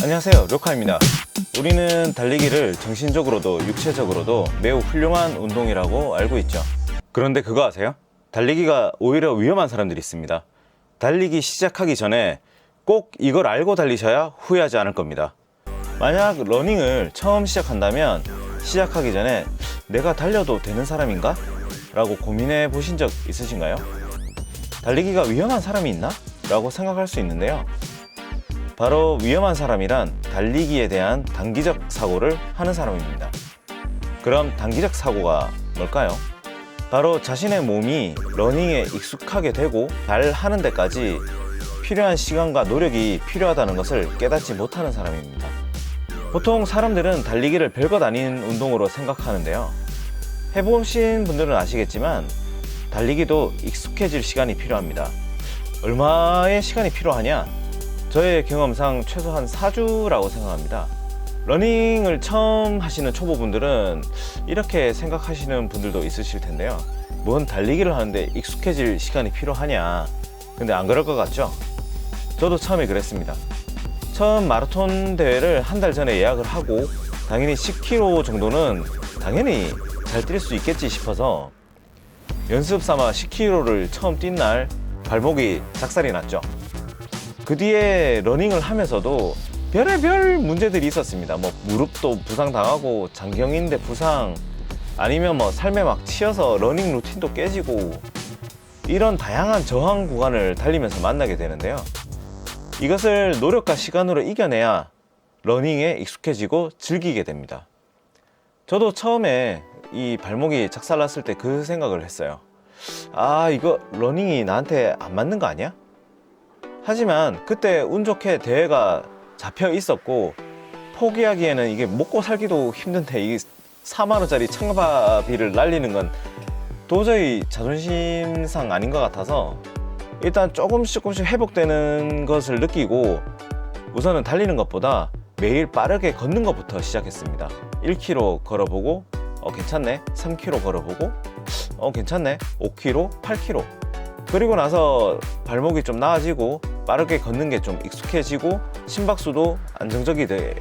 안녕하세요, 료카입니다. 우리는 달리기를 정신적으로도 육체적으로도 매우 훌륭한 운동이라고 알고 있죠. 그런데 그거 아세요? 달리기가 오히려 위험한 사람들이 있습니다. 달리기 시작하기 전에 꼭 이걸 알고 달리셔야 후회하지 않을 겁니다. 만약 러닝을 처음 시작한다면 시작하기 전에 내가 달려도 되는 사람인가? 라고 고민해 보신 적 있으신가요? 달리기가 위험한 사람이 있나? 라고 생각할 수 있는데요. 바로 위험한 사람이란 달리기에 대한 단기적 사고를 하는 사람입니다. 그럼 단기적 사고가 뭘까요? 바로 자신의 몸이 러닝에 익숙하게 되고 잘 하는 데까지 필요한 시간과 노력이 필요하다는 것을 깨닫지 못하는 사람입니다. 보통 사람들은 달리기를 별것 아닌 운동으로 생각하는데요. 해보신 분들은 아시겠지만 달리기도 익숙해질 시간이 필요합니다. 얼마의 시간이 필요하냐? 저의 경험상 최소한 4주라고 생각합니다. 러닝을 처음 하시는 초보분들은 이렇게 생각하시는 분들도 있으실 텐데요. 뭔 달리기를 하는데 익숙해질 시간이 필요하냐? 근데 안 그럴 것 같죠? 저도 처음에 그랬습니다. 처음 마라톤 대회를 한 달 전에 예약을 하고 당연히 10km 정도는 당연히 잘 뛸 수 있겠지 싶어서 연습 삼아 10km를 처음 뛴 날 발목이 작살이 났죠. 그 뒤에 러닝을 하면서도 별의별 문제들이 있었습니다. 뭐 무릎도 부상당하고 장경인대 부상, 아니면 뭐 삶에 막 치여서 러닝 루틴도 깨지고, 이런 다양한 저항 구간을 달리면서 만나게 되는데요. 이것을 노력과 시간으로 이겨내야 러닝에 익숙해지고 즐기게 됩니다. 저도 처음에 이 발목이 작살났을 때 그 생각을 했어요. 아, 이거 러닝이 나한테 안 맞는 거 아니야? 하지만 그때 운 좋게 대회가 잡혀 있었고, 포기하기에는 이게 먹고 살기도 힘든데 이 4만원짜리 창바비를 날리는 건 도저히 자존심상 아닌 것 같아서 일단 조금씩 회복되는 것을 느끼고 우선은 달리는 것보다 매일 빠르게 걷는 것부터 시작했습니다. 1km 걸어보고 괜찮네, 3km 걸어보고 괜찮네, 5km, 8km. 그리고 나서 발목이 좀 나아지고 빠르게 걷는 게 좀 익숙해지고 심박수도 안정적이게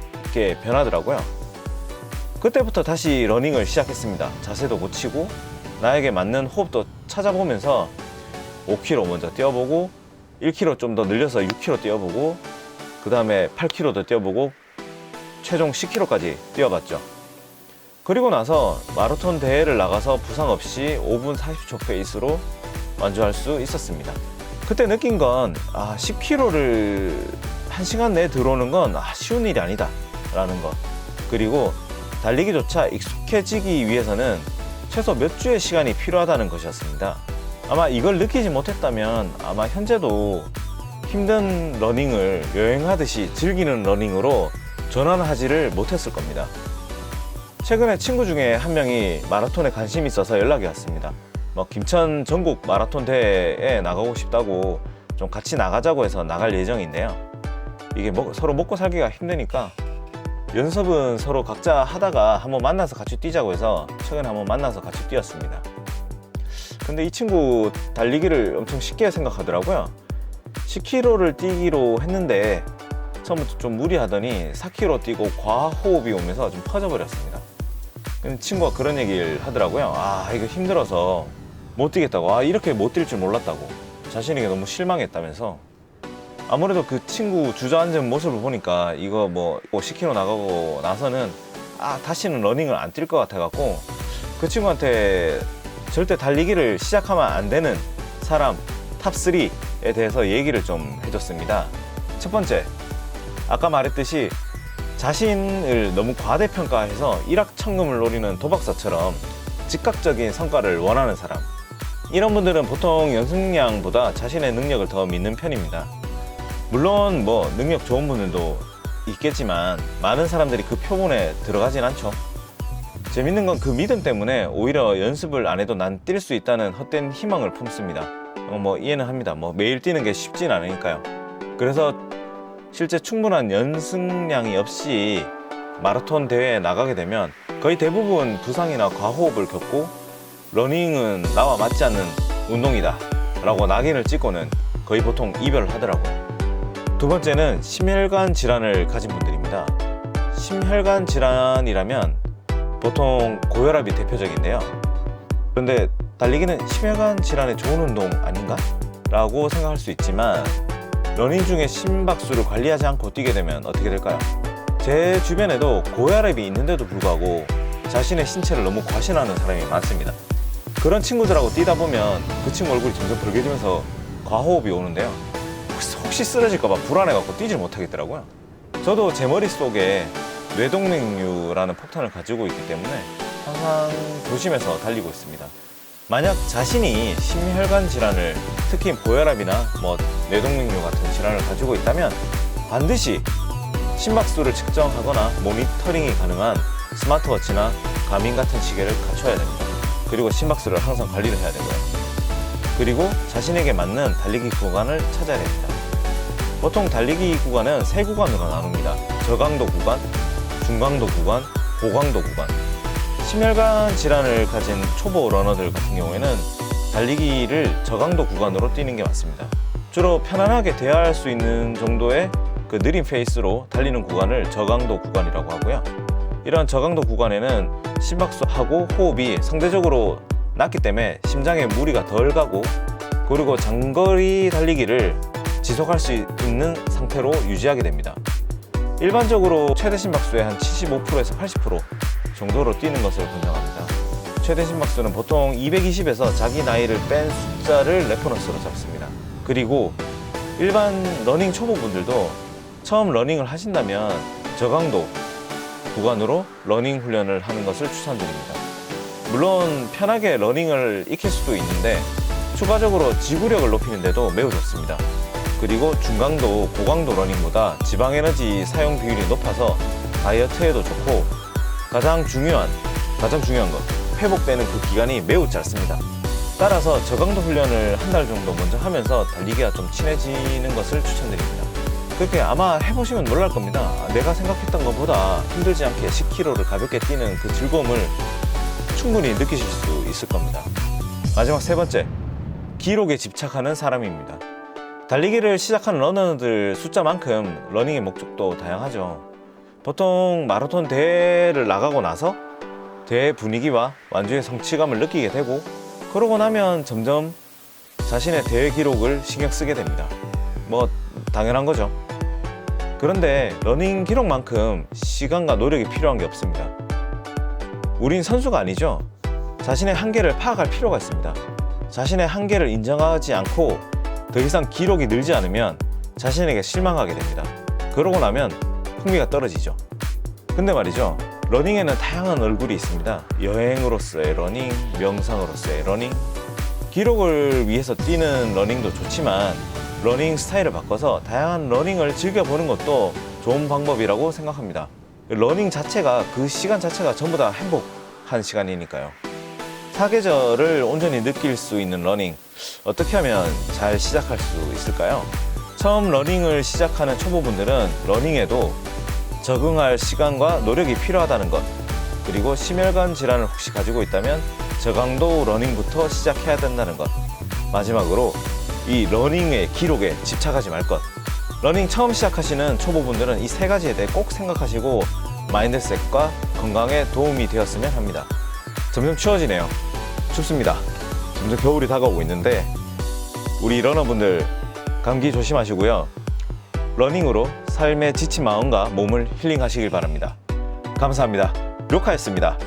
변하더라고요. 그때부터 다시 러닝을 시작했습니다. 자세도 고치고 나에게 맞는 호흡도 찾아보면서 5km 먼저 뛰어보고 1km 좀 더 늘려서 6km 뛰어보고 그 다음에 8km도 뛰어보고 최종 10km까지 뛰어봤죠. 그리고 나서 마라톤 대회를 나가서 부상 없이 5분 40초 페이스로 완주할 수 있었습니다. 그때 느낀 건 10km를 1시간 내에 들어오는 건 쉬운 일이 아니다 라는 것, 그리고 달리기조차 익숙해지기 위해서는 최소 몇 주의 시간이 필요하다는 것이었습니다. 아마 이걸 느끼지 못했다면 아마 현재도 힘든 러닝을 여행하듯이 즐기는 러닝으로 전환하지를 못했을 겁니다. 최근에 친구 중에 한 명이 마라톤에 관심이 있어서 연락이 왔습니다. 김천 전국 마라톤 대회에 나가고 싶다고 좀 같이 나가자고 해서 나갈 예정인데요. 이게 서로 먹고 살기가 힘드니까 연습은 서로 각자 하다가 한번 만나서 같이 뛰자고 해서 최근에 한번 만나서 같이 뛰었습니다. 근데 이 친구 달리기를 엄청 쉽게 생각하더라고요. 10km를 뛰기로 했는데 처음부터 좀 무리하더니 4km 뛰고 과호흡이 오면서 좀 퍼져버렸습니다. 친구가 그런 얘기를 하더라고요. 이거 힘들어서 못 뛰겠다고, 이렇게 못 뛸 줄 몰랐다고, 자신에게 너무 실망했다면서. 아무래도 그 친구 주저앉은 모습을 보니까 이거 10km 나가고 나서는 다시는 러닝을 안 뛸 것 같아갖고 그 친구한테 절대 달리기를 시작하면 안 되는 사람 탑3에 대해서 얘기를 좀 해줬습니다. 첫 번째, 아까 말했듯이 자신을 너무 과대평가해서 일확천금을 노리는 도박사처럼 즉각적인 성과를 원하는 사람. 이런 분들은 보통 연습량보다 자신의 능력을 더 믿는 편입니다. 물론 능력 좋은 분들도 있겠지만 많은 사람들이 그 표본에 들어가진 않죠. 재밌는 건 그 믿음 때문에 오히려 연습을 안 해도 난 뛸 수 있다는 헛된 희망을 품습니다. 이해는 합니다. 매일 뛰는 게 쉽진 않으니까요. 그래서 실제 충분한 연습량이 없이 마라톤 대회에 나가게 되면 거의 대부분 부상이나 과호흡을 겪고 러닝은 나와 맞지 않는 운동이다 라고 낙인을 찍고는 거의 보통 이별을 하더라고요. 두 번째는 심혈관 질환을 가진 분들입니다. 심혈관 질환이라면 보통 고혈압이 대표적인데요. 그런데 달리기는 심혈관 질환에 좋은 운동 아닌가? 라고 생각할 수 있지만 러닝 중에 심박수를 관리하지 않고 뛰게 되면 어떻게 될까요? 제 주변에도 고혈압이 있는데도 불구하고 자신의 신체를 너무 과신하는 사람이 많습니다. 그런 친구들하고 뛰다 보면 그 친구 얼굴이 점점 붉어지면서 과호흡이 오는데요. 혹시 쓰러질까봐 불안해갖고 뛰질 못하겠더라고요. 저도 제 머릿속에 뇌동맥류라는 폭탄을 가지고 있기 때문에 항상 조심해서 달리고 있습니다. 만약 자신이 심혈관 질환을, 특히 고혈압이나 뇌동맥류 같은 질환을 가지고 있다면 반드시 심박수를 측정하거나 모니터링이 가능한 스마트워치나 가민 같은 시계를 갖춰야 됩니다. 그리고 심박수를 항상 관리를 해야 되고요. 그리고 자신에게 맞는 달리기 구간을 찾아야 됩니다. 보통 달리기 구간은 세 구간으로 나눕니다. 저강도 구간, 중강도 구간, 고강도 구간. 심혈관 질환을 가진 초보 러너들 같은 경우에는 달리기를 저강도 구간으로 뛰는 게 맞습니다. 주로 편안하게 대화할 수 있는 정도의 그 느린 페이스로 달리는 구간을 저강도 구간이라고 하고요. 이런 저강도 구간에는 심박수하고 호흡이 상대적으로 낮기 때문에 심장에 무리가 덜 가고, 그리고 장거리 달리기를 지속할 수 있는 상태로 유지하게 됩니다. 일반적으로 최대 심박수의 한 75%에서 80% 정도로 뛰는 것을 권장합니다. 최대 심박수는 보통 220에서 자기 나이를 뺀 숫자를 레퍼런스로 잡습니다. 그리고 일반 러닝 초보분들도 처음 러닝을 하신다면 저강도 구간으로 러닝 훈련을 하는 것을 추천드립니다. 물론 편하게 러닝을 익힐 수도 있는데 추가적으로 지구력을 높이는 데도 매우 좋습니다. 그리고 중강도, 고강도 러닝보다 지방 에너지 사용 비율이 높아서 다이어트에도 좋고, 가장 중요한 것, 회복되는 그 기간이 매우 짧습니다. 따라서 저강도 훈련을 한 달 정도 먼저 하면서 달리기가 좀 친해지는 것을 추천드립니다. 그렇게 아마 해보시면 놀랄 겁니다. 내가 생각했던 것보다 힘들지 않게 10km를 가볍게 뛰는 그 즐거움을 충분히 느끼실 수 있을 겁니다. 마지막 세 번째, 기록에 집착하는 사람입니다. 달리기를 시작하는 러너들 숫자만큼 러닝의 목적도 다양하죠. 보통 마라톤 대회를 나가고 나서 대회 분위기와 완주의 성취감을 느끼게 되고, 그러고 나면 점점 자신의 대회 기록을 신경 쓰게 됩니다. 당연한 거죠. 그런데 러닝 기록만큼 시간과 노력이 필요한 게 없습니다. 우린 선수가 아니죠. 자신의 한계를 파악할 필요가 있습니다. 자신의 한계를 인정하지 않고 더 이상 기록이 늘지 않으면 자신에게 실망하게 됩니다. 그러고 나면 흥미가 떨어지죠. 근데 말이죠, 러닝에는 다양한 얼굴이 있습니다. 여행으로서의 러닝, 명상으로서의 러닝. 기록을 위해서 뛰는 러닝도 좋지만 러닝 스타일을 바꿔서 다양한 러닝을 즐겨보는 것도 좋은 방법이라고 생각합니다. 러닝 자체가, 그 시간 자체가 전부 다 행복한 시간이니까요. 사계절을 온전히 느낄 수 있는 러닝, 어떻게 하면 잘 시작할 수 있을까요? 처음 러닝을 시작하는 초보분들은 러닝에도 적응할 시간과 노력이 필요하다는 것, 그리고 심혈관 질환을 혹시 가지고 있다면 저강도 러닝부터 시작해야 된다는 것, 마지막으로 이 러닝의 기록에 집착하지 말 것. 러닝 처음 시작하시는 초보분들은 이 세 가지에 대해 꼭 생각하시고 마인드셋과 건강에 도움이 되었으면 합니다. 점점 추워지네요. 춥습니다. 점점 겨울이 다가오고 있는데 우리 러너분들 감기 조심하시고요. 러닝으로 삶의 지친 마음과 몸을 힐링하시길 바랍니다. 감사합니다. 료카였습니다.